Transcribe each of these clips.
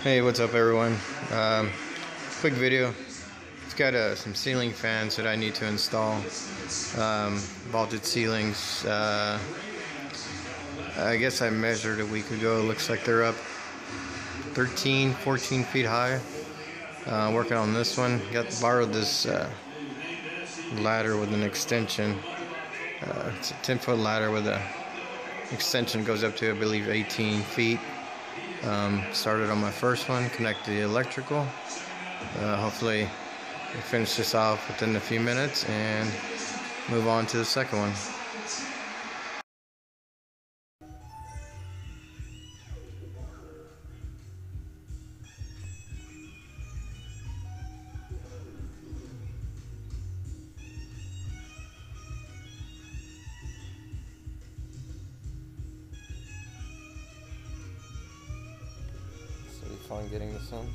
Hey, what's up everyone? Quick video. It's got some ceiling fans that I need to install. Vaulted ceilings. I guess I measured a week ago. It looks like they're up 13, 14 feet high. Working on this one. Borrowed this ladder with an extension. It's a 10-foot ladder with an extension goes up to, I believe, 18 feet. Started on my first one, connected the electrical. Hopefully we'll finish this off within a few minutes and move on to the second one. So you fun getting this on?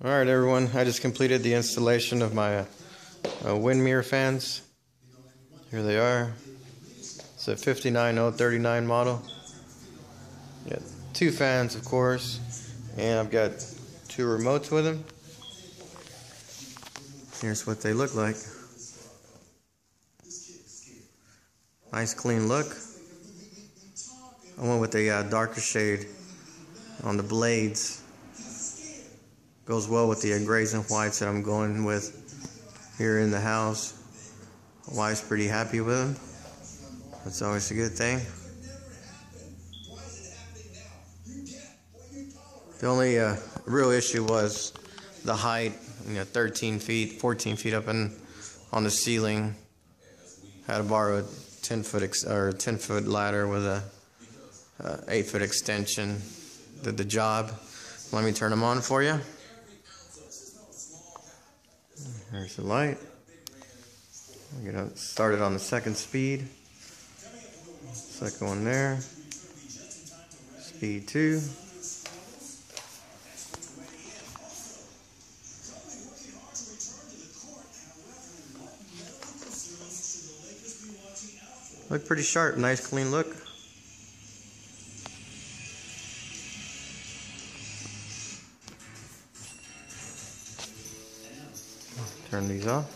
Alright everyone, I just completed the installation of my wind mirror fans. Here they are. It's a 59039 model. Got two fans, of course, and I've got two remotes with them. Here's what they look like. Nice clean look. I went with a darker shade on the blades. Goes well with the grays and whites that I'm going with here in the house. My wife's pretty happy with them. That's always a good thing. The only real issue was the height. 13 feet, 14 feet up on the ceiling. Had to borrow a 10-foot ladder with a 8-foot extension. Did the job. Let me turn them on for you. There's the light. I'm gonna start it on the second speed. Second one there. Speed 2. Look pretty sharp, nice clean look. Turn these off.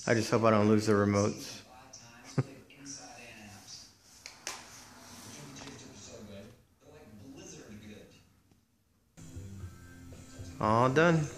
I just hope I don't lose the remotes. All done.